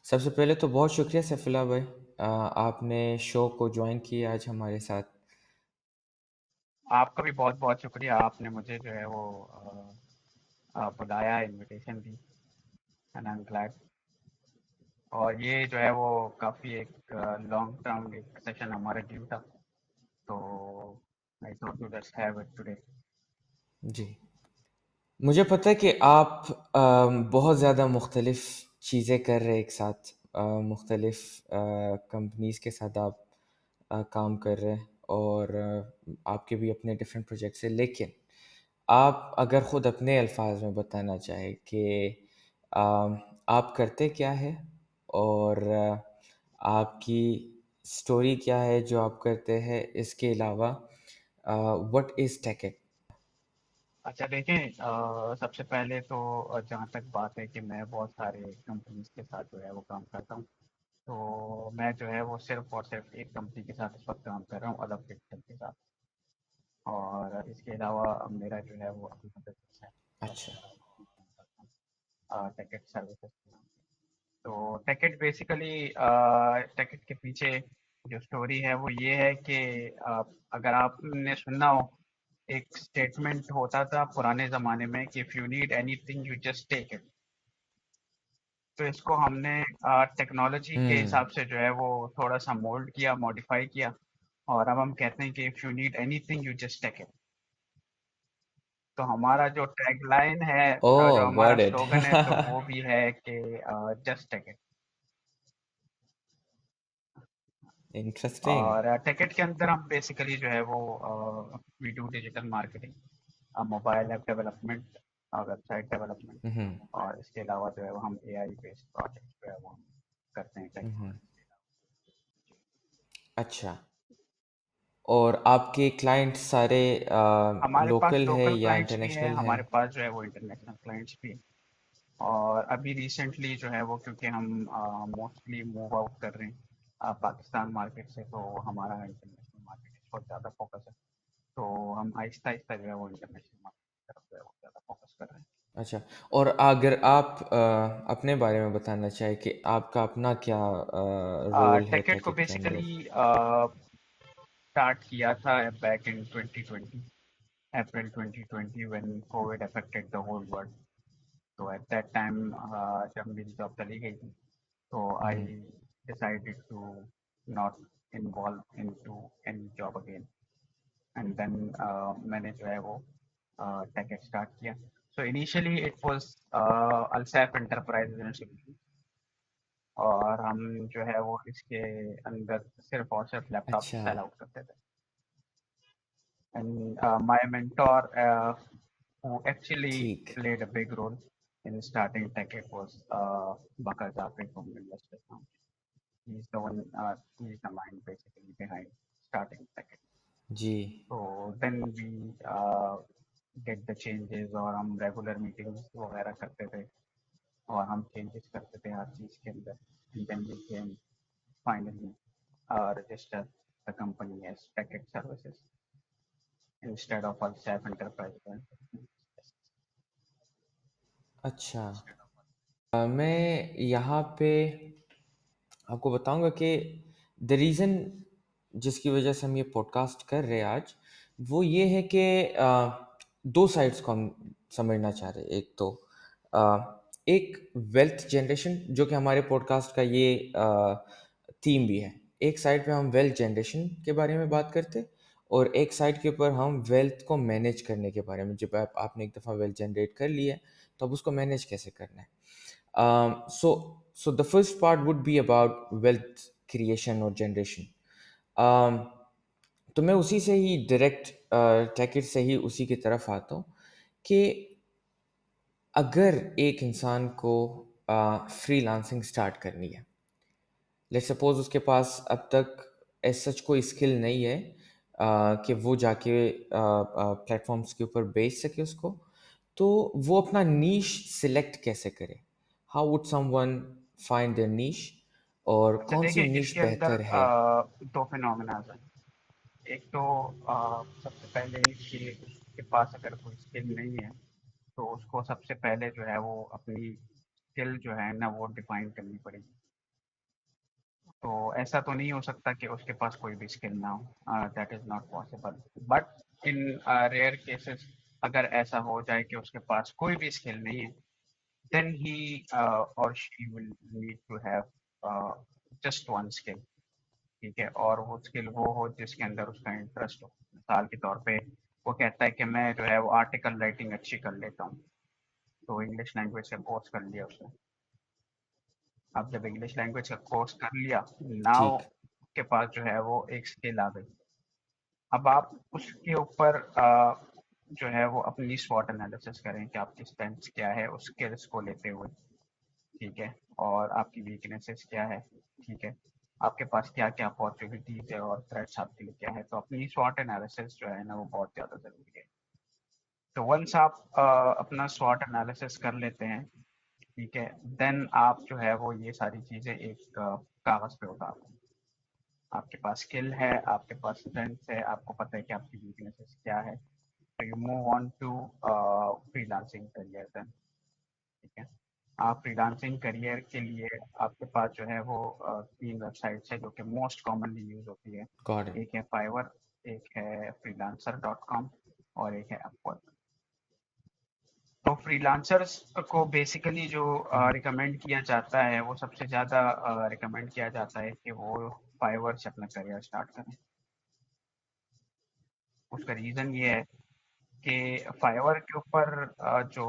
सबसे पहले तो बहुत शुक्रिया सैफुल्लाह भाई, आपने शो को ज्वाइन किया आज हमारे साथ। आपका भी बहुत बहुत शुक्रिया। आपने मुझे जो है वो बुलाया, इनविटेशन दी, एंड आई एम ग्लैड। और ये जो है वो काफ़ी एक लॉन्ग टर्म एक सेशन हमारा ड्यू था, तो I thought to just have it today. जी, मुझे पता है कि आप बहुत ज़्यादा मुख्तलिफ़ चीज़ें कर रहे हैं एक साथ, मुख्तलिफ़ कंपनीज़ के साथ आप काम कर रहे हैं, और आपके भी अपने डिफरेंट प्रोजेक्ट्स हैं। लेकिन आप अगर ख़ुद अपने अल्फाज में बताना चाहें कि आप करते क्या है, और आपकी स्टोरी क्या है जो आप करते हैं, इसके अलावा व्हाट इज़ टेक? अच्छा देखें, सबसे पहले तो जहाँ तक बात है कि मैं बहुत सारे कंपनीज के साथ जो है वो काम करता हूँ, तो मैं जो है वो सिर्फ और सिर्फ एक कंपनी के साथ इस वक्त काम कर रहा हूँ, अलग टेक्सटाइल के साथ। और इसके अलावा मेरा जो है वो अपना बिजनेस है, अच्छा। Ticket services. तो टिकट बेसिकली, टिकट के पीछे जो स्टोरी है वो ये है कि अगर आपने सुना हो, एक स्टेटमेंट होता था पुराने ज़माने में कि if you need anything you just take it. तो इसको हमने टेक्नोलॉजी के हुँ। हिसाब से जो है वो थोड़ा सा मोल्ड किया, मॉडिफाई किया, और अब हम कहते हैं कि if you need anything you just take it. तो हमारा जो टैगलाइन है, जो ओह! हमारा गॉट इट। स्लोगन है, तो वो भी है कि जस्ट टेक इट। इंटरेस्टिंग। और टिकट के अंदर हम बेसिकली जो है वो we do digital marketing, mobile app development, website development, hmm, और इसके अलावा जो है वो हम एआई बेस्ड प्रोजेक्ट जो है वो हम करते हैं हुँ, टेक। हुँ। अच्छा, और आपके क्लाइंट सारे हमारे पास लोकल है लोकल या क्लाइंट्स भी हैं, इंटरनेशनल है? हमारे पास जो है वो इंटरनेशनल क्लाइंट्स भी हैं। और अभी रिसेंटली जो है वो, क्योंकि हम मोस्टली मूव आउट कर रहे हैं पाकिस्तान मार्केट से, तो हमारा इंटरनेशनल मार्केट इस पर ज़्यादा फोकस है। तो हम आहिस्ता आहिस्ता जो है वो इंटरनेशनल मार्केट की तरफ जो है वो ज़्यादा फोकस कर रहे हैं। अच्छा, और अगर आप अपने बारे में बताना चाहें कि आपका अपना क्या रोल है टेकेट को टेक के अंदर? बेसिकली स्टार्ट किया था back in 2020, April 2020, when Covid affected the whole world. तो एट दैट टाइम जब मेरी जॉब चली गई थी, तो hmm, I hmm. Decided to not involve into any job again. And then मैंने जो है वो टेकेट स्टार्ट किया। सो इनिशियली इट वाज अल्सैफ एंटरप्राइजेज एंड सॉल्यूशंस, और हम जो है वो इसके अंदर सिर्फ और सिर्फ लैपटॉप अच्छा, सेल आउट करते थे। And my mentor, who actually ठीक। played a big role in starting TechEd, was Bakar Jafri from Investors Now. He's the one, he's the mind basically behind starting TechEd. Ji. So then we get the changes, और हम regular meetings वगैरह करते थे, और हम changes करते थे हर चीज़ के अंदर। And then we can finally register the company as TechEd Services instead of all self enterprise. अच्छा, मैं यहाँ पे आपको बताऊँगा कि द रीज़न जिसकी वजह से हम ये पॉडकास्ट कर रहे हैं आज, वो ये है कि 2 साइड्स को हम समझना चाह रहे हैं। एक तो एक वेल्थ जनरेशन, जो कि हमारे पॉडकास्ट का ये थीम भी है। एक साइड पे हम वेल्थ जनरेशन के बारे में बात करते हैं, और एक साइड के ऊपर हम वेल्थ को मैनेज करने के बारे में। जब आपने एक दफ़ा वेल्थ जनरेट कर लिया है, तो अब उसको मैनेज कैसे करना है। So the first part would be about wealth creation or generation. Um, तो मैं उसी से ही डायरेक्ट टैकेट से ही उसी की तरफ आता हूँ कि अगर एक इंसान को फ्रीलांसिंग स्टार्ट करनी है, लेट्स सपोज उसके पास अब तक एज सच कोई स्किल नहीं है कि वो जाके प्लेटफॉर्म्स के ऊपर बेच सके उसको, तो वो अपना नीश सिलेक्ट कैसे करे? How would someone find their niche, और अच्छा कौन सी देखिए, नीश इसके अंदर बेहतर है? दो फिनोमेनाज हैं। एक तो सबसे पहले कि उसके पास अगर कोई स्किल नहीं है, तो उसको सबसे पहले जो है वो अपनी स्किल जो है ना वो डिफाइन करनी पड़ेगी। तो ऐसा तो नहीं हो सकता कि उसके पास कोई भी स्किल ना हो, that is not possible. But in rare cases अगर ऐसा हो जाए कि उसके पास कोई भी स्किल नहीं है, then he or she will need to have just one skill। ठीक है, और वो स्किल वो हो जिसके अंदर उसका इंटरेस्ट हो। मिसाल के तौर पे वो कहता है कि मैं जो है वो आर्टिकल राइटिंग अच्छी कर लेता हूँ, तो इंग्लिश लैंग्वेज का कोर्स कर लिया उसने। अब जब इंग्लिश लैंग्वेज का कोर्स कर लिया, नाउ ठीक। के पास जो है वो एक स्किल आ गई। अब आप उसके ऊपर जो है वो अपनी स्वॉट एनालिसिस करें कि आपकी स्ट्रेंथ्स क्या है उस स्किल्स को लेते हुए। ठीक है, और आपकी वीकनेसेस क्या है। ठीक है, आपके पास क्या क्या अपॉर्चुनिटीज है और थ्रेट्स आपके लिए क्या है। तो अपनी स्वॉट एनालिसिस जो है ना वो बहुत ज़्यादा ज़रूरी है। तो वंस आप अपना स्वॉट एनालिसिस कर लेते हैं, ठीक है, देन आप जो है वो ये सारी चीज़ें एक कागज़ पे उतार दें। आपके पास स्किल है, आपके पास स्ट्रेंथ है, आपको पता है कि आपकी वीकनेसेस क्या है। तो you move on to freelancing career then. ठीक है, आप फ्रीलांसिंग करियर के लिए आपके पास जो है वो 3 वेबसाइट्स है जो कि मोस्ट कॉमनली यूज़ होती है। Got it. एक है फाइवर, एक है freelancer.com और एक है अपवर्क। तो फ्रीलांसर्स को बेसिकली जो रिकमेंड किया जाता है, वो सबसे ज़्यादा रिकमेंड किया जाता है कि वो फाइवर से अपना करियर स्टार्ट करें। उसका रीज़न ये है कि फाइवर के ऊपर जो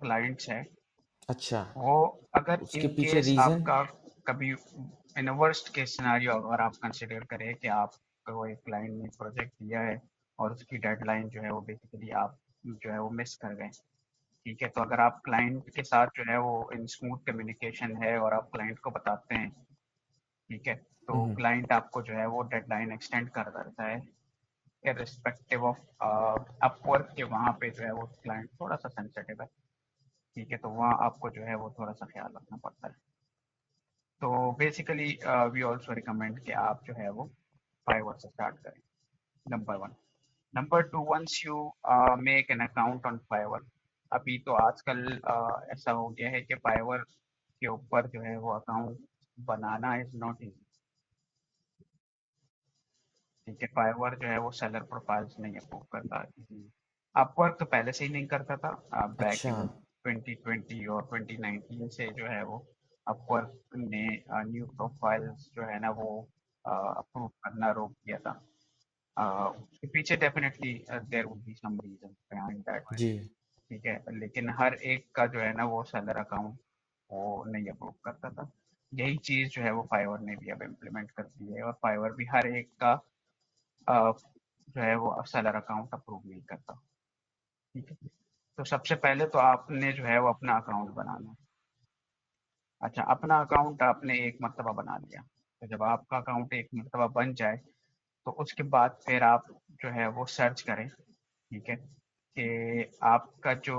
क्लाइंट्स हैं, अच्छा, वो अगर उसके इन पीछे केस रीज़न? आपका कभी इन वर्स्ट केस सिनारियो अगर आप कंसिडर करें कि आपको एक क्लाइंट ने प्रोजेक्ट दिया है और उसकी डेडलाइन जो है वो बेसिकली आप जो है वो मिस कर गए। ठीक है, तो अगर आप क्लाइंट के साथ जो है वो इन स्मूथ कम्युनिकेशन है और आप क्लाइंट को बताते हैं, ठीक है, तो क्लाइंट आपको जो है वो डेडलाइन एक्सटेंड कर देता है इररिस्पेक्टिव ऑफ अपवर्क के। वहाँ पे जो है वो क्लाइंट थोड़ा सा सेंसिटिव है। ठीक है, तो वहाँ आपको जो है वो थोड़ा सा ख्याल रखना पड़ता है। तो बेसिकली वी ऑल्सो रिकमेंड कि आप जो है वो फाइवर से स्टार्ट करें, number one. Number two, once you make an account on Fiverr. अभी तो आजकल ऐसा हो गया है कि फाइवर के ऊपर जो है वो account banana is not easy. ठीक है, फाइवर जो है वो सेलर प्रोफाइल्स नहीं अप्रूव करता इजीली। अपवर्क तो पहले से ही नहीं करता था, बैक अच्छा। इन 2020 और 2019 से जो है वो अपवर्क ने न्यू प्रोफाइल्स जो है ना वो अप्रूव करना रोक दिया था। उसके पीछे definitely there would be some reason behind that. जी। ठीक है, लेकिन हर एक का जो है ना वो सेलर अकाउंट वो नहीं अप्रूव करता था। यही चीज़ जो है वो फाइवर ने भी अब इम्प्लीमेंट कर दी है, और फाइवर भी हर एक का जो है वो सेलर अकाउंट अप्रूव नहीं करता। ठीक है, तो सबसे पहले तो आपने जो है वो अपना अकाउंट बनाना है। अच्छा, अपना अकाउंट आपने एक मरतबा बना लिया, तो जब आपका अकाउंट एक मरतबा बन जाए, तो उसके बाद फिर आप जो है वो सर्च करें। ठीक है, कि आपका जो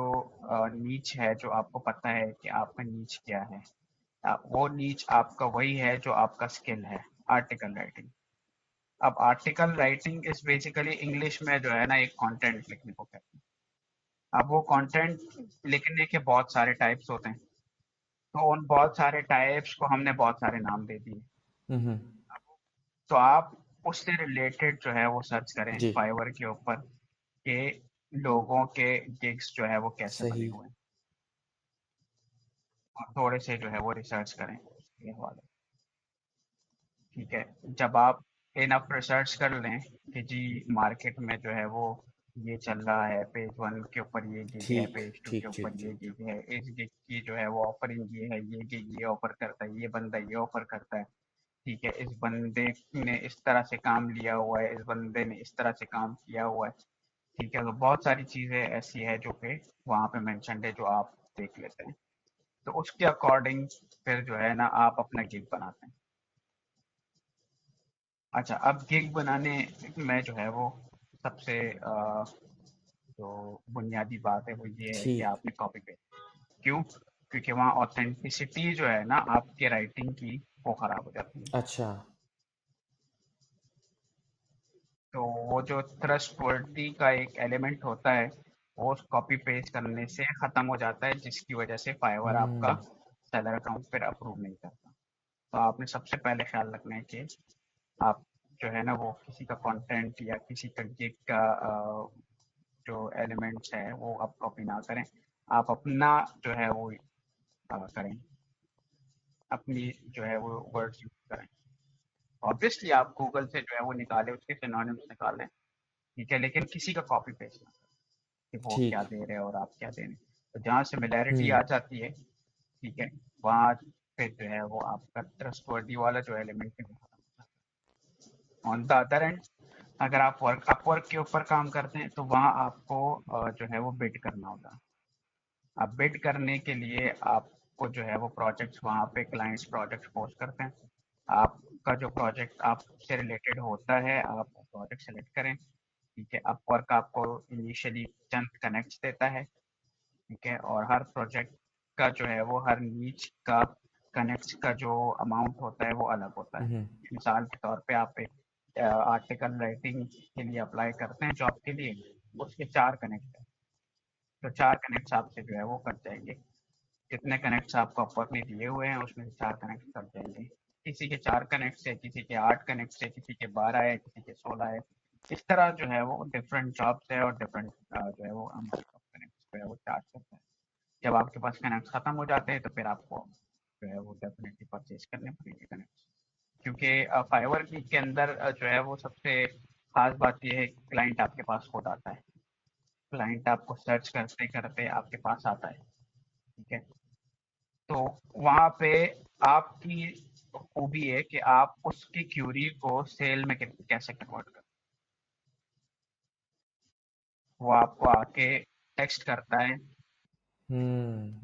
नीच है, जो आपको पता है कि आपका नीच क्या है, वो नीच आपका वही है जो आपका स्किल है, आर्टिकल राइटिंग। अब article writing is basically English में जो है ना एक कंटेंट लिखने को कहते हैं। अब वो कंटेंट लिखने के बहुत सारे टाइप्स होते हैं, तो उन बहुत सारे टाइप्स को हमने बहुत सारे नाम दे दिए। हम्म। तो आप उससे रिलेटेड जो है वो सर्च करें जी। फाइवर के ऊपर कि लोगों के गिग्स जो है वो कैसे बने सही। हुए हैं, और थोड़े से जो है वो रिसर्च करें उसके हवाले। ठीक है, जब आप इनफ रिसर्च कर लें कि जी मार्केट में जो है वो ये चल रहा है, पेज वन के ऊपर ये गिग है, ठीक पेज टू के ठीक ऊपर ठीक ये ठीक। गिग है, इस गिग की जो है वो ऑफरिंग ये है, ये गिग ये ऑफर करता है, ये बंदा ये ऑफर करता है। ठीक है, इस बंदे ने इस तरह से काम लिया हुआ है, इस बंदे ने इस तरह से काम किया हुआ है। ठीक है, तो बहुत सारी चीज़ें ऐसी है जो कि वहाँ पे मेंशन्ड है, जो आप देख लेते हैं। तो उसके अकॉर्डिंग फिर जो है ना आप अपना गिग बनाते हैं। अच्छा, अब गिग बनाने में जो है वो सबसे जो बुनियादी बात है वो ये है कि ठीक। आपने कॉपी पेस्ट। क्यों? क्योंकि वहाँ ऑथेंटिसिटी जो है ना आपके राइटिंग की वो खराब हो जाती है। अच्छा। तो वो जो ट्रस्टवर्दी का एक एलिमेंट होता है, वो कॉपी पेस्ट करने से ख़त्म हो जाता है, जिसकी वजह से फाइवर आपका हम्म। सेलर अकाउंट फिर अप्रूव नहीं करता। तो आपने सबसे पहले ख्याल रखना है कि आप जो है ना वो किसी का कंटेंट या किसी का गिग का जो एलिमेंट्स है वो आप कॉपी ना करें। आप अपना जो है वो करें, अपनी जो है वो वर्ड्स यूज करें। ऑब्वियसली आप गूगल से जो है वो निकालें, उसके सिनोनिम्स निकालें, ठीक है, लेकिन किसी का कॉपी पेस्ट ना करें कि वो क्या ठीक। दे रहे हैं और आप क्या दे रहे हैं। तो जहाँ सिमिलैरिटी आ हम्म। जाती है, ठीक है, वहाँ पे जो है वो आपका ट्रस्टवर्दी वाला जो एलिमेंट है वो खत्म हो जाता है। ऑन द अदर एंड, अगर आप अपवर्क के ऊपर काम करते हैं तो वहाँ आपको जो है वो बिड करना होता है। अब बिड करने के लिए आपको जो है वो प्रोजेक्ट्स वहाँ पे क्लाइंट्स प्रोजेक्ट्स पोस्ट करते हैं। आपका जो प्रोजेक्ट आपसे रिलेटेड होता है आप प्रोजेक्ट सेलेक्ट करें, ठीक है। अपवर्क आपको इनिशियली चंद कनेक्ट्स देता है, ठीक है, और हर प्रोजेक्ट का जो है वो हर नीच का कनेक्ट्स का जो अमाउंट होता है वो अलग होता है। हम्म। मिसाल के तौर पे आप एक आर्टिकल राइटिंग के लिए अप्लाई करते हैं जॉब के लिए, उसके 4 कनेक्ट है, तो 4 कनेक्ट्स आपसे जो है वो कट जाएंगे। जितने कनेक्ट्स आपको अपवर्क ने दिए हुए हैं उसमें से 4 कनेक्ट कट जाएंगे। किसी के 4 कनेक्ट है, किसी के 8 कनेक्ट है, किसी के 12 है, किसी के 16 है। इस तरह जो है वो डिफरेंट जॉब्स है और डिफरेंट जो है वो अमाउंट ऑफ कनेक्ट्स जो है वो चार्ज करता है। जब आपके पास कनेक्ट खत्म हो जाते हैं तो फिर आपको जो है वो डेफिनेटली परचेज करने पड़ेंगे कनेक्ट, क्योंकि फाइवर के अंदर जो है वो सबसे खास बात यह है कि क्लाइंट आपके पास खुद आता है। क्लाइंट आपको सर्च करते करते आपके पास आता है, ठीक है। तो वहाँ पे आपकी खूबी है कि आप उसकी क्यूरी को सेल में कैसे कन्वर्ट कर, वो आपको आके टेक्स्ट करता है।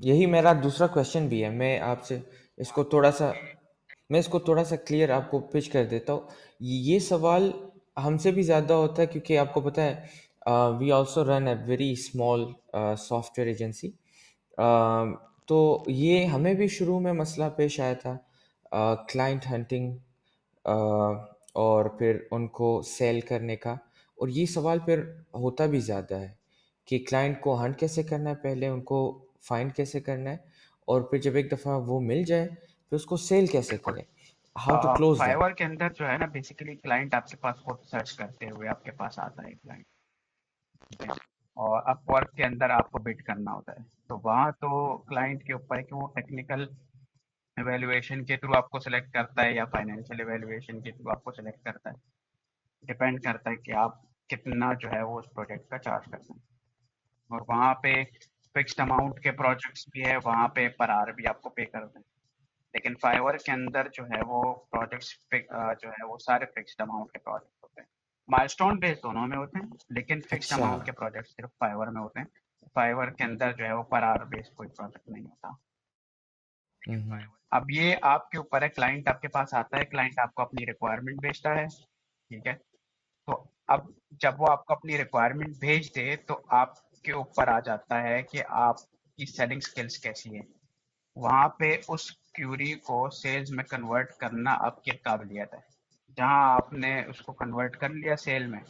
यही मेरा दूसरा क्वेश्चन भी है। इसको थोड़ा सा मैं इसको थोड़ा सा क्लियर आपको पिच कर देता हूँ। ये सवाल हमसे भी ज़्यादा होता है क्योंकि आपको पता है we also run a very small software agency. तो ये हमें भी शुरू में मसला पेश आया था, क्लाइंट हंटिंग और फिर उनको सेल करने का। और ये सवाल फिर होता भी ज़्यादा है कि क्लाइंट को हंट कैसे करना है, पहले उनको फाइंड कैसे करना है, और फिर जब एक दफ़ा वो मिल जाए फिर उसको सेल कैसे बिल्कुल। करें, how to close them. Fiverr के अंदर जो है ना बेसिकली क्लाइंट आपके पास खुद सर्च करते हुए आपके पास आता है क्लाइंट, ठीक है, और अपवर्क के अंदर आपको बिड करना होता है। तो वहाँ तो क्लाइंट के ऊपर है कि वो टेक्निकल एवेल्युएशन के थ्रू आपको सेलेक्ट करता है या फाइनेंशियल एवेल्युएशन के थ्रू आपको सेलेक्ट करता है। डिपेंड करता है कि आप कितना जो है वो उस प्रोजेक्ट का चार्ज करते हैं। और वहाँ पे फिक्स्ड अमाउंट के प्रोजेक्ट्स भी है, वहाँ पे पर आवर भी आपको पे करते हैं। लेकिन फाइवर के अंदर जो है वो प्रोजेक्ट्स जो है वो सारे फिक्स्ड अमाउंट के प्रोजेक्ट होते हैं। माइलस्टोन बेस्ड दोनों में होते हैं, लेकिन फिक्स्ड अच्छा। अमाउंट के प्रोजेक्ट सिर्फ फाइवर में होते हैं। फाइवर के अंदर जो है वो पर आवर बेस्ड कोई प्रोजेक्ट नहीं होता। हम्म। अब ये आपके ऊपर है, क्लाइंट आपके पास आता है, क्लाइंट आपको अपनी रिक्वायरमेंट भेजता है, ठीक है। तो अब जब वो आपको अपनी रिक्वायरमेंट भेज दे तो आपके ऊपर आ जाता है कि आपकी सेलिंग स्किल्स कैसी है। वहाँ पे उस क्यूरी को सेल्स में कन्वर्ट करना आपकी काबिलियत है। जहाँ आपने उसको कन्वर्ट कर लिया सेल में,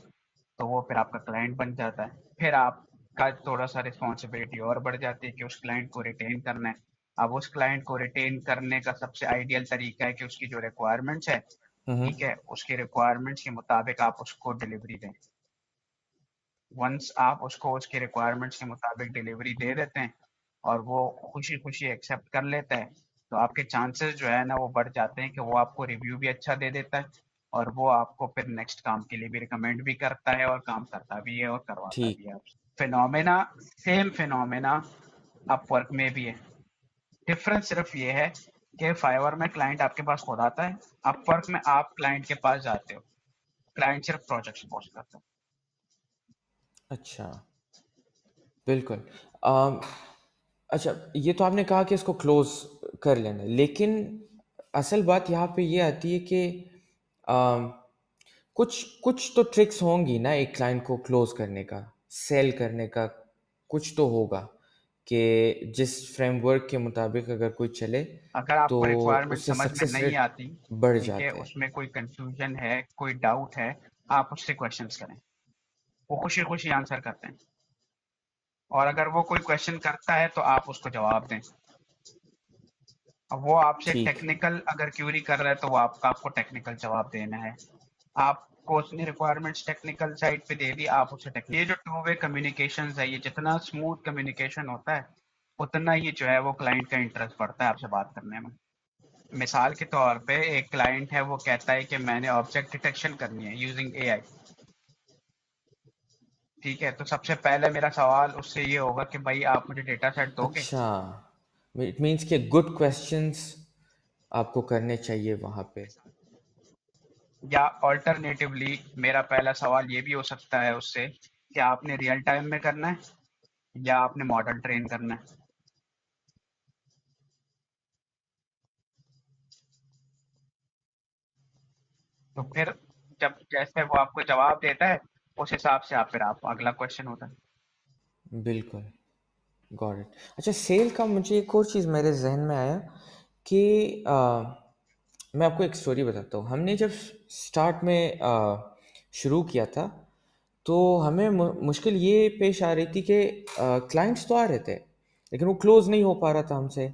तो वो फिर आपका क्लाइंट बन जाता है। फिर आपका थोड़ा सा रिस्पॉन्सिबिलिटी और बढ़ जाती है कि उस क्लाइंट को रिटेन करना है। अब उस क्लाइंट को रिटेन करने का सबसे आइडियल तरीका है कि उसकी जो रिक्वायरमेंट्स है, हम्म। ठीक है, उसकी रिक्वायरमेंट्स के मुताबिक आप उसको डिलीवरी दें। वंस आप उसको उसकी रिक्वायरमेंट्स के मुताबिक डिलीवरी दे देते हैं और वो खुशी खुशी एक्सेप्ट कर लेता है, तो आपके चांसेस जो है ना वो बढ़ जाते हैं कि वो आपको रिव्यू भी अच्छा दे देता है और वो आपको फिर नेक्स्ट काम के लिए भी रिकमेंड भी करता है और काम करता भी है और करवाता भी ठीक। है आपसे। फिनोमेना सेम फिनोमेना अपवर्क में भी है। डिफरेंस सिर्फ ये है कि फाइवर में क्लाइंट आपके पास खुद आता है, अपवर्क में आप क्लाइंट के पास जाते हो, क्लाइंट सिर्फ प्रोजेक्ट्स पोस्ट करता है। अच्छा, बिल्कुल। अम, अच्छा, ये तो आपने कहा कि इसको क्लोज कर लेना है, लेकिन असल बात यहाँ पे ये आती है कि अम, कुछ कुछ तो ट्रिक्स होंगी ना एक क्लाइंट को क्लोज करने का, सेल करने का। कुछ तो होगा कि जिस फ्रेमवर्क के मुताबिक अगर कोई चले अगर तो आपको रिक्वायरमेंट उससे समझ में सक्सेस नहीं रेट आती, बढ़ ठीक है, जाता है। उसमें कोई कंफ्यूजन है, कोई डाउट है, आप उससे क्वेश्चंस करें, वो खुशी खुशी आंसर करते हैं। और अगर वो कोई क्वेश्चन करता है तो आप उसको जवाब दें। अब वो आपसे ठीक। टेक्निकल अगर क्यूरी कर रहा है तो वो आपको टेक्निकल जवाब देना है। आपको उसने रिक्वायरमेंट्स टेक्निकल साइड पे दे दी, आप उसे टेक्निकल, ये जो टू वे कम्युनिकेशन है, ये जितना स्मूथ कम्युनिकेशन होता है उतना ही जो है वो क्लाइंट का इंटरेस्ट बढ़ता है आपसे बात करने में। मिसाल के तौर पे एक क्लाइंट है, वो कहता है कि मैंने ऑब्जेक्ट डिटेक्शन करनी है यूजिंग एआई। ठीक है, तो सबसे पहले मेरा सवाल उससे ये होगा कि भाई आप मुझे डेटा सेट दोगे, अच्छा, इट मीन्स कि गुड क्वेश्चंस आपको करने चाहिए वहाँ पे। या ऑल्टरनेटिवली मेरा पहला सवाल ये भी हो सकता है उससे कि आपने रियल टाइम में करना है या आपने मॉडल ट्रेन करना है। तो फिर जब जैसे वो आपको जवाब देता है, उस हिसाब से आप फिर आप अगला क्वेश्चन होता है। बिल्कुल, गॉट इट। अच्छा, सेल का मुझे एक और चीज़ मेरे जहन में आया कि मैं आपको एक स्टोरी बताता हूँ। हमने जब स्टार्ट में शुरू किया था, तो हमें मुश्किल ये पेश आ रही थी कि क्लाइंट्स तो आ रहे थे, लेकिन वो क्लोज नहीं हो पा रहा था हमसे।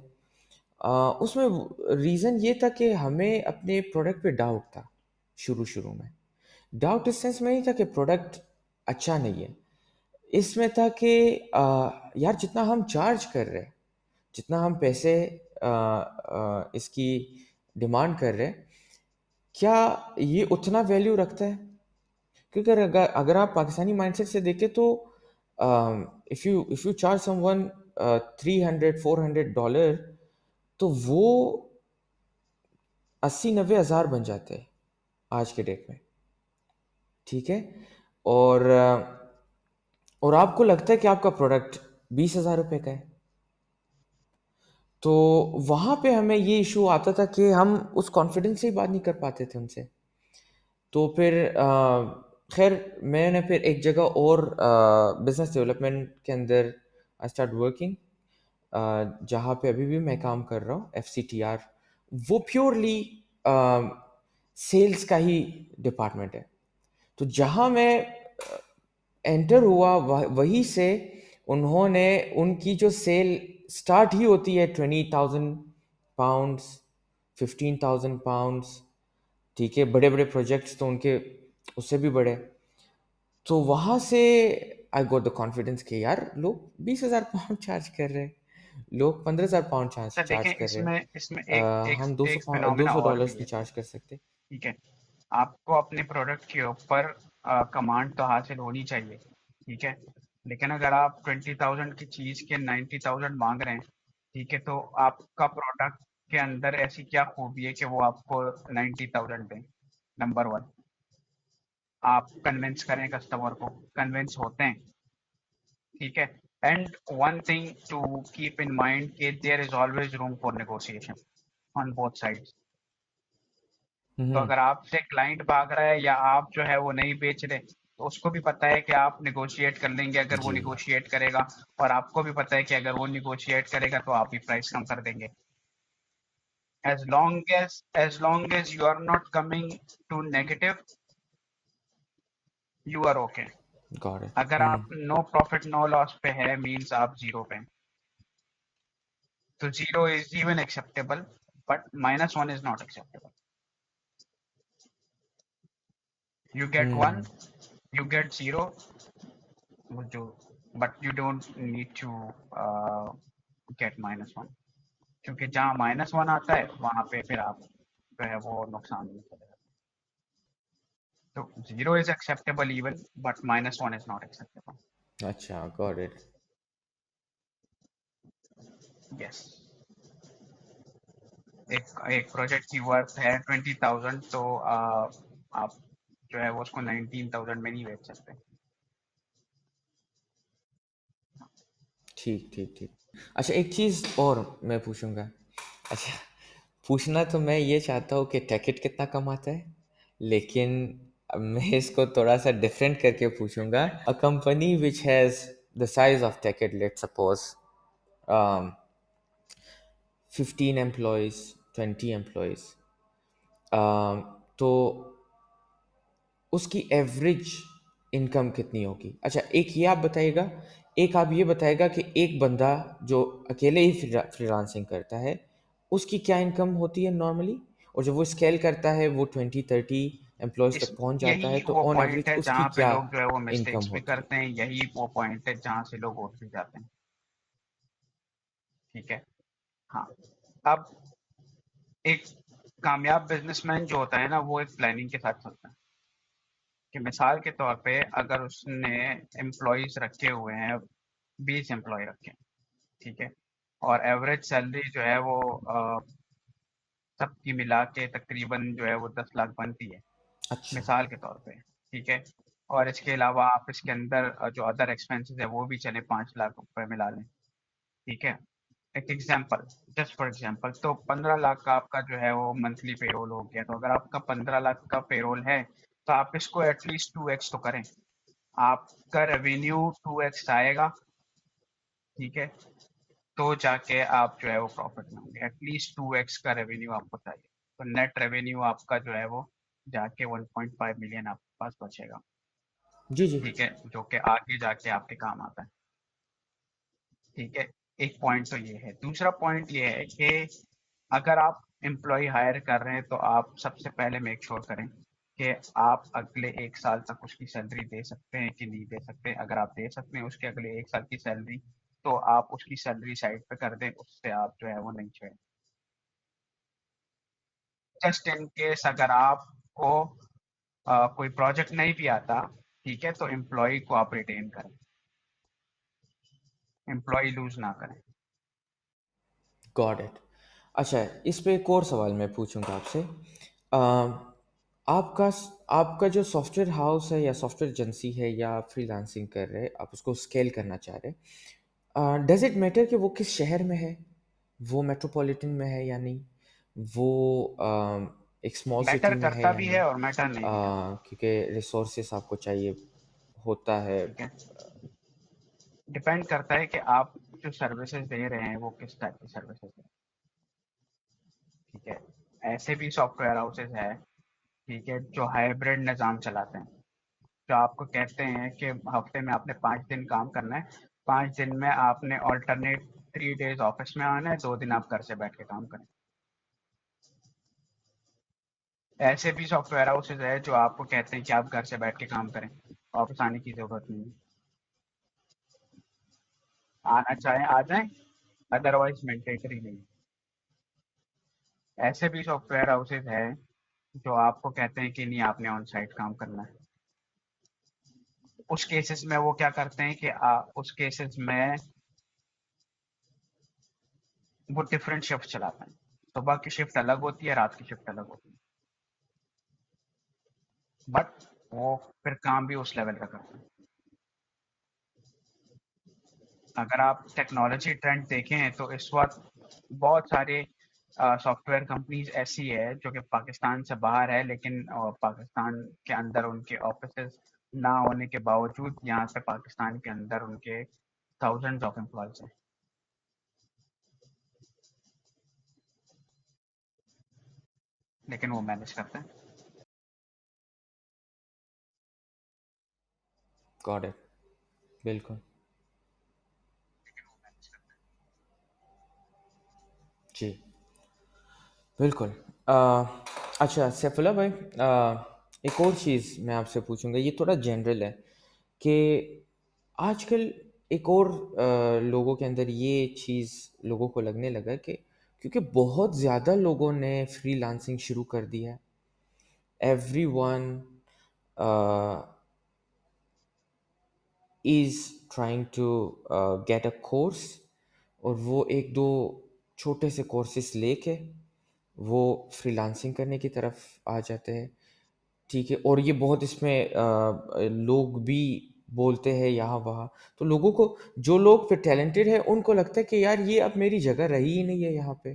उसमें रीज़न ये था कि हमें अपने प्रोडक्ट पे डाउट था शुरू शुरू में। डाउट इस सेंस में नहीं था कि प्रोडक्ट अच्छा नहीं है, इसमें था कि यार जितना हम चार्ज कर रहे हैं, जितना हम पैसे इसकी डिमांड कर रहे हैं, क्या ये उतना वैल्यू रखता है? क्योंकि अगर अगर आप पाकिस्तानी माइंडसेट से देखें तो if you charge someone 300-400 dollar, तो वो 80-90 हज़ार बन जाते हैं आज के डेट में। ठीक है। और और आपको लगता है कि आपका प्रोडक्ट 20,000 रुपये का है। तो वहाँ पे हमें ये इशू आता था कि हम उस कॉन्फिडेंस से ही बात नहीं कर पाते थे उनसे। तो फिर खैर मैंने फिर एक जगह और बिजनेस डेवलपमेंट के अंदर आई स्टार्ट वर्किंग, जहाँ पे अभी भी मैं काम कर रहा हूँ, FCTR। वो प्योरली सेल्स का ही डिपार्टमेंट है। तो जहाँ मैं एंटर हुआ, वहीं से उन्होंने उनकी जो सेल स्टार्ट ही होती है 20,000 पाउंड्स, 15,000 पाउंड्स। ठीक है, बड़े बड़े प्रोजेक्ट्स तो उनके उससे भी बड़े। तो वहाँ से आई गॉट द कॉन्फिडेंस कि यार लोग 20,000 पाउंड चार्ज कर रहे हैं, लोग 15,000 पाउंड चार्ज अच्छा चार्ज देखें, कर रहे हैं। इसमें इसमें एक एक हम 200 एक पाउंड दो फिनोमिना सौ और भी डॉलर्स है। नहीं चार्ज कर सकते। ठीक है, आपको अपने प्रोडक्ट के ऊपर कमांड तो हासिल होनी चाहिए। ठीक है, लेकिन अगर आप 20,000 की चीज़ के 90,000 मांग रहे हैं, ठीक है, तो आपका प्रोडक्ट के अंदर ऐसी क्या खूबी है कि वो आपको 90,000 दें? नंबर वन, आप कन्विंस करें कस्टमर को, कन्विंस होते हैं। ठीक है, and one thing to keep in mind कि there is always room for negotiation on both sides. तो हम्म। अगर आपसे क्लाइंट भाग रहा है या आप जो है वो नहीं बेच रहे, तो उसको भी पता है कि आप निगोशिएट कर लेंगे अगर वो जी। निगोशिएट करेगा, और आपको भी पता है कि अगर वो निगोशिएट करेगा तो आप भी प्राइस कम कर देंगे। as long as you are not coming to negative, you are okay. Got it. अगर आप नो प्रॉफिट नो लॉस पे है, मींस आप जीरो पे हैं, तो zero is even acceptable, but -1 is not acceptable. You get one, you get zero, would you, but you don't need to uh, get -1, क्योंकि जहाँ -1 आता है वहाँ पे फिर आप जो है वो नुकसान में चले जाते हैं। तो zero is acceptable even, but -1 is not acceptable. अच्छा, गॉट इट। यस, एक एक प्रोजेक्ट की वर्थ है 20,000, तो आप जो है वो उसको 19,000 में नहीं बेच सकते। ठीक ठीक ठीक। अच्छा, एक चीज़ और मैं पूछूंगा। अच्छा, पूछना तो मैं ये चाहता हूँ कि टैकेट कितना कमाता है, लेकिन मैं इसको थोड़ा सा डिफरेंट करके पूछूंगा। A company which has the size of टैकेट, लेट सपोज 15 एम्प्लॉयज़, 20 एम्प्लॉयज़, तो उसकी एवरेज इनकम कितनी होगी? अच्छा, एक ये आप बताइएगा, एक आप ये बताइएगा कि एक बंदा जो अकेले ही फ्रीलांसिंग करता है, उसकी क्या इनकम होती है नॉर्मली? और जब वो स्केल करता है, वो 20-30 एम्प्लॉयज़ इस तक पहुँच जाता है, यही तो वो ऑन पॉइंट एवरेज है उसकी जहाँ पे क्या लोग जो है वो इनकम मिस्टेक्स भी होती है? करते हैं, यही वो पॉइंट है जहाँ से लोग उठ भी जाते हैं। ठीक है। हाँ। अब एक कामयाब बिजनेसमैन जो होता है ना, वो एक प्लानिंग के साथ चलता है। कि मिसाल के तौर पे अगर उसने एम्प्लॉयज रखे हुए हैं, 20 एम्प्लॉय रखे हैं, ठीक है, और एवरेज सैलरी जो है वो सबकी मिला के तकरीबन जो है वो 10 लाख बनती है, अच्छा। मिसाल के तौर पे। ठीक है। और इसके अलावा आप इसके अंदर जो अदर एक्सपेंसेस है वो भी चले 5 लाख रुपए मिला लें। ठीक है। एक एग्जांपल, जस्ट फॉर एग्जांपल, तो 15 लाख का आपका जो है वो मंथली पेरोल हो गया। तो अगर आपका 15 लाख का पेरोल है, तो आप इसको एटलीस्ट 2x तो करें। आपका रेवेन्यू 2x आएगा। ठीक है। तो जाके आप जो है वो प्रॉफिट में होंगे। एटलीस्ट 2x का रेवेन्यू आपको चाहिए। तो नेट रेवेन्यू आपका जो है वो जाके 1.5 मिलियन आपके पास बचेगा। जी, जी। ठीक है, जो कि आगे जाके आपके काम आता है। ठीक है। एक पॉइंट तो ये है। दूसरा पॉइंट ये है कि अगर आप एम्प्लॉय हायर कर रहे हैं, तो आप सबसे पहले मेक श्योर करें कि आप अगले 1 साल तक उसकी सैलरी दे सकते हैं कि नहीं दे सकते। अगर आप दे सकते हैं उसके अगले 1 साल की सैलरी, तो आप उसकी सैलरी साइड पे कर दें, उससे आप जो है वो नहीं छोड़ें। जस्ट इन केस अगर आपको कोई प्रोजेक्ट नहीं भी आता, ठीक है, तो एम्प्लॉय को आप रिटेन करें, एम्प्लॉय लूज ना करें। Got it. अच्छा, इस पे एक और सवाल मैं पूछूंगा आपसे। आपका आपका जो सॉफ्टवेयर हाउस है या सॉफ्टवेयर एजेंसी है या फ्रीलांसिंग कर रहे हैं, आप उसको स्केल करना चाह रहे हैं, डज इट मैटर कि वो किस शहर में है? वो मेट्रोपॉलिटन में है या नहीं? वो एक स्मॉल मैटर सिटी में है करता या भी नहीं? है और मैटर नहीं भी करता। क्योंकि रिसोर्सेस आपको चाहिए होता है। ठीक है। डिपेंड करता है कि आप जो सर्विसेज दे रहे हैं वो किस टाइप की सर्विसेज है। ठीक है। ऐसे भी सॉफ्टवेयर हाउसेज है, ठीक है, जो हाइब्रिड निज़ाम चलाते हैं, जो आपको कहते हैं कि हफ्ते में आपने 5 दिन काम करना है, 5 दिन में आपने ऑल्टरनेट 3 डेज ऑफिस में आना है, 2 दिन आप घर से बैठ के काम करें। ऐसे भी सॉफ्टवेयर हाउसेज है जो आपको कहते हैं कि आप घर से बैठ के काम करें, ऑफिस आने की जरूरत नहीं है। आना चाहें आ जाएं, अदरवाइज मैंडेटरी नहीं। ऐसे भी सॉफ्टवेयर हाउसेज है जो आपको कहते हैं कि नहीं आपने ऑन साइट काम करना है। उस केसेस में वो क्या करते हैं कि उस केसेस में वो डिफरेंट शिफ्ट चलाते हैं। सुबह की शिफ्ट अलग होती है, रात की शिफ्ट अलग होती है, बट वो फिर काम भी उस लेवल का करते हैं। अगर आप टेक्नोलॉजी ट्रेंड देखें तो इस वक्त बहुत सारे सॉफ्टवेयर कंपनीज ऐसी है जो कि पाकिस्तान से बाहर है, लेकिन पाकिस्तान के अंदर उनके ऑफिसेज ना होने के बावजूद यहाँ पे पाकिस्तान के अंदर उनके थाउजेंड्स ऑफ एम्प्लॉयज हैं, लेकिन वो मैनेज करते हैं। Got it. बिल्कुल। जी। बिल्कुल। अ, अच्छा सैफुल्लाह भाई, एक और चीज़ मैं आपसे पूछूंगा, ये थोड़ा जनरल है कि आजकल एक और लोगों के अंदर ये चीज़ लोगों को लगने लगा है कि क्योंकि बहुत ज़्यादा लोगों ने फ्रीलांसिंग शुरू कर दी है, everyone is trying to get a course, और वो एक दो छोटे से कोर्सेस लेके वो फ्रीलांसिंग करने की तरफ आ जाते हैं। ठीक है, और ये बहुत इसमें लोग भी बोलते हैं यहाँ वहाँ, तो लोगों को, जो लोग फिर टैलेंटेड है, उनको लगता है कि यार ये अब मेरी जगह रही ही नहीं है यहाँ पे,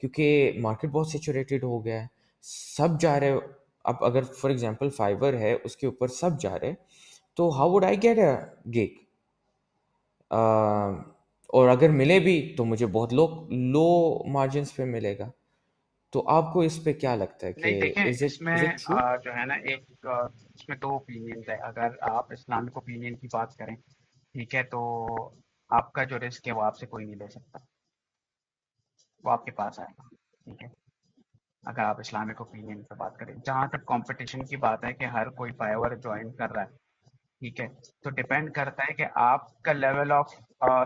क्योंकि मार्केट बहुत सेचुरेटेड हो गया है, सब जा रहे हो। अब अगर फॉर एग्जांपल फाइवर है, उसके ऊपर सब जा रहे हैं, तो how would I get a gig? और अगर मिले भी तो मुझे बहुत लो लो मार्जिन्स पे मिलेगा। तो आपको इस पे क्या लगता है कि नहीं, देखें, इज इट इसमें ट्रू? जो है ना, एक इसमें दो ओपिनियंस है। अगर आप इस्लामिक ओपिनियन की बात करें, ठीक है, तो आपका जो रिस्क है वो आपसे कोई नहीं ले सकता, वो आपके पास आएगा। ठीक है, अगर आप इस्लामिक ओपिनियन पे बात करें, जहाँ तक कंपटीशन की बात है कि हर कोई फाइवर ज्वाइन कर रहा है, ठीक है, तो डिपेंड करता है कि आपका लेवल ऑफ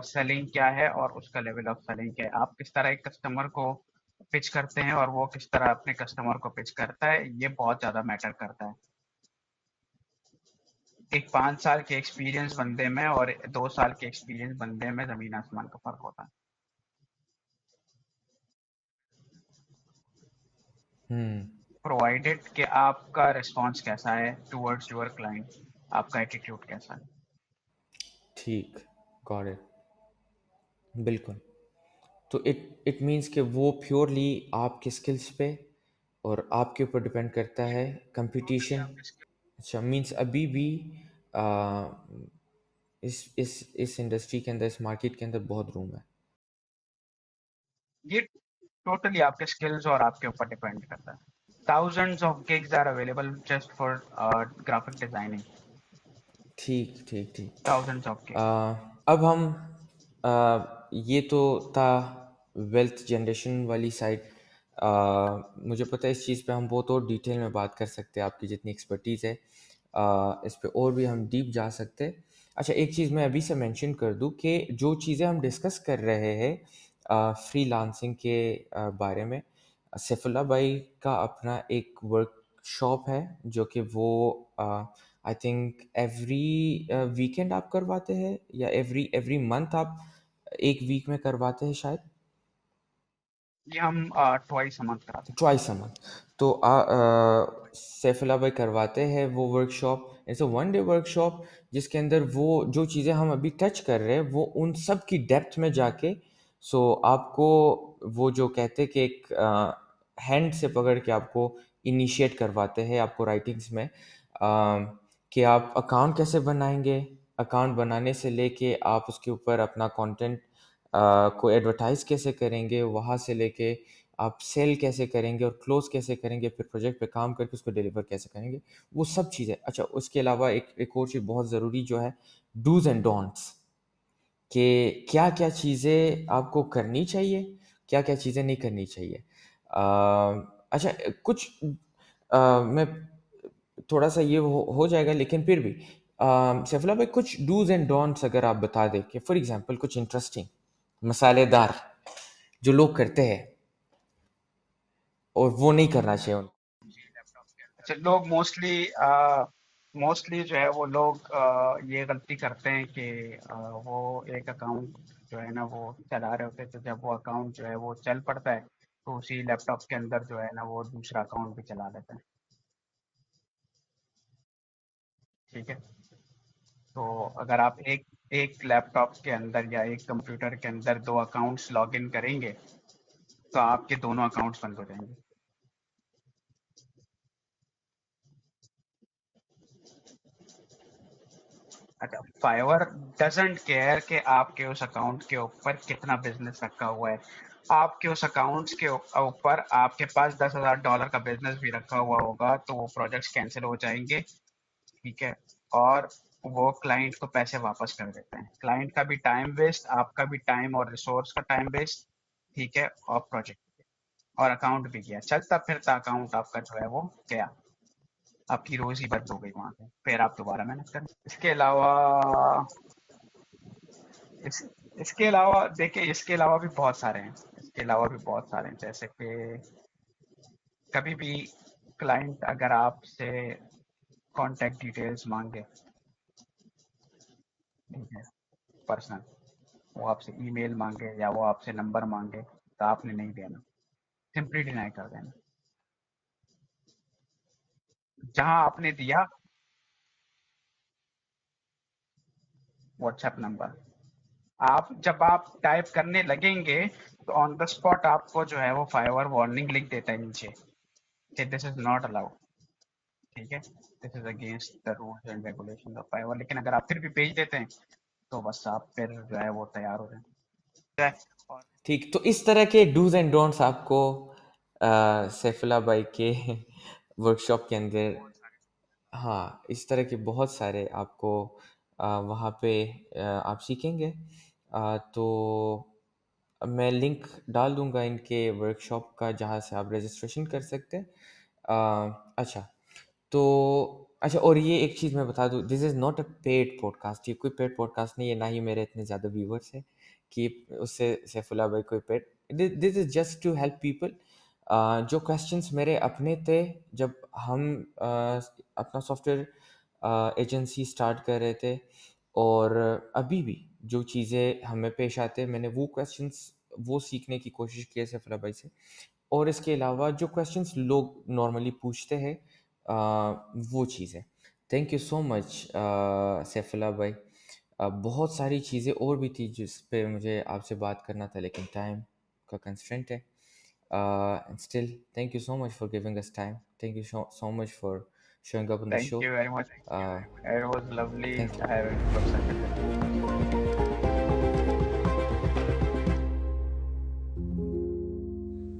सेलिंग क्या है और उसका लेवल ऑफ सेलिंग क्या है। आप किस तरह एक कस्टमर को पिच करते हैं और वो किस तरह अपने कस्टमर को पिच करता है, ये बहुत ज़्यादा मैटर करता है। एक 5 साल के एक्सपीरियंस बंदे में और 2 साल के एक्सपीरियंस बंदे में ज़मीन आसमान का फ़र्क होता है। हम्म। प्रोवाइडेड कि आपका रिस्पॉन्स कैसा है टूवर्ड्स योर क्लाइंट, आपका एटीट्यूड कैसा है। ठीक। Got it. बिल्कुल। तो इट इट मीन्स कि वो प्योरली आपके स्किल्स पे और आपके ऊपर डिपेंड करता है। कंपटीशन। अच्छा, मीन्स अभी भी आ, इस इंडस्ट्री के अंदर, इस मार्केट के अंदर बहुत रूम है। ये टोटली आपके स्किल्स और आपके ऊपर डिपेंड करता है। Thousands of gigs are available just for graphic designing. ठीक ठीक ठीक। Thousands of uh, gigs. अब हम ये तो था वेल्थ जनरेशन वाली साइड। मुझे पता है इस चीज़ पे हम बहुत और डिटेल में बात कर सकते हैं, आपकी जितनी एक्सपर्टीज़ है इस पे और भी हम डीप जा सकते हैं। अच्छा, एक चीज़ मैं अभी से मेंशन कर दूं कि जो चीज़ें हम डिस्कस कर रहे हैं फ्रीलांसिंग के बारे में, सैफुल्लाह भाई का अपना एक वर्कशॉप है जो कि वो आई थिंक एवरी वीकेंड आप करवाते हैं या एवरी एवरी मंथ आप एक वीक में करवाते हैं शायद। ये हम ट्वाइस अ मंथ कराते हैं। Twice a month. तो सैफुल्लाह भाई करवाते हैं वो workshop, it's a one day workshop जिसके अंदर वो जो चीज़ें हम अभी टच कर रहे हैं वो उन सब की डेप्थ में जाके, सो आपको वो जो कहते हैं कि एक हैंड से पकड़ के आपको इनिशिएट करवाते हैं आपको राइटिंग्स में, कि आप अकाउंट कैसे बनाएंगे, अकाउंट बनाने से लेके आप उसके ऊपर अपना कंटेंट को एडवर्टाइज कैसे करेंगे, वहाँ से लेके आप सेल कैसे करेंगे और क्लोज कैसे करेंगे, फिर प्रोजेक्ट पे काम करके उसको डिलीवर कैसे करेंगे, वो सब चीज़ें। अच्छा, उसके अलावा एक और चीज़ बहुत ज़रूरी जो है, डूज एंड डोंट्स, कि क्या क्या चीज़ें आपको करनी चाहिए, क्या क्या चीज़ें नहीं करनी चाहिए। अच्छा, कुछ मैं थोड़ा सा ये हो जाएगा लेकिन फिर भी सैफुल्लाह भाई कुछ डूज एंड डोंट्स अगर आप बता दें कि फॉर एग्जांपल कुछ इंटरेस्टिंग मसालेदार जो लोग करते हैं और वो नहीं करना चाहिए उनको। अच्छा, लोग मोस्टली जो है वो लोग ये गलती करते हैं कि वो एक अकाउंट जो है ना वो चला रहे होते हैं, तो जब वो अकाउंट जो है वो चल पड़ता है तो उसी लैपटॉप के अंदर जो है ना वो दूसरा अकाउंट भी चला लेते हैं। ठीक है, तो अगर आप एक एक लैपटॉप के अंदर या एक कंप्यूटर के अंदर दो अकाउंट्स लॉग इन करेंगे तो आपके दोनों अकाउंट्स बंद हो जाएंगे। अच्छा, फाइवर डजंट केयर कि आपके उस अकाउंट के ऊपर कितना बिजनेस रखा हुआ है। आपके उस अकाउंट्स के ऊपर आपके पास $10,000 का बिजनेस भी रखा हुआ होगा तो वो प्रोजेक्ट्स कैंसिल हो जाएंगे। ठीक है, और वो क्लाइंट को पैसे वापस कर देते हैं। क्लाइंट का भी टाइम वेस्ट, आपका भी टाइम और रिसोर्स का टाइम वेस्ट। ठीक है, और प्रोजेक्ट और अकाउंट भी गया, चलता फिरता अकाउंट आपका जो है वो गया, आपकी रोजी बंद हो गई वहां पे, फिर आप दोबारा मेहनत करें। इसके अलावा इस इसके अलावा देखिए, इसके अलावा भी बहुत सारे हैं, इसके अलावा भी बहुत सारे हैं, जैसे कि कभी भी क्लाइंट अगर आपसे कांटेक्ट डिटेल्स मांगे, ठीक है, पर्सनल, वो आपसे ईमेल मांगे या वो आपसे नंबर मांगे तो आपने नहीं देना, सिंपली डिनाई कर देना। जहां आपने दिया व्हाट्सएप नंबर, आप जब आप टाइप करने लगेंगे तो ऑन द स्पॉट आपको जो है वो फाइवर वार्निंग लिख देता है नीचे कि दिस इज नॉट अलाउड। ठीक है, this is against the rules and regulation of Fiverr, लेकिन अगर आप फिर भी भेज देते हैं तो बस आप फिर जो है वो तैयार हो जाए। और ठीक, तो इस तरह के डूज एंड डोंट्स आपको सैफुल्लाह भाई के वर्कशॉप के अंदर, हाँ, इस तरह के बहुत सारे आपको वहाँ पे आप सीखेंगे। तो मैं लिंक डाल दूंगा इनके वर्कशॉप का जहाँ से आप रजिस्ट्रेशन कर सकते हैं। अच्छा, तो अच्छा, और ये एक चीज़ मैं बता दूँ, this is not a paid podcast, ये कोई पेड पॉडकास्ट नहीं है, ना ही मेरे इतने ज़्यादा व्यूवर्स हैं कि उससे सैफुल्लाह भाई कोई paid. This is just to help people. जो क्वेश्चंस मेरे अपने थे जब हम अपना सॉफ्टवेयर एजेंसी स्टार्ट कर रहे थे, और अभी भी जो चीज़ें हमें पेश आते हैं, मैंने वो क्वेश्चंस वो सीखने की कोशिश की है सैफुल्लाह भाई से। और इसके अलावा जो क्वेश्चंस लोग नॉर्मली पूछते हैं, वो चीज़ें। Thank you so much Saifullah भाई। बहुत सारी चीज़ें और भी थी जिस पे मुझे आपसे बात करना था, लेकिन टाइम का कंस्ट्रेंट है। Still thank you so much for giving us time, thank you so much for showing up on the Thank show. you very much. uh, It was lovely thank you. having conversation with you.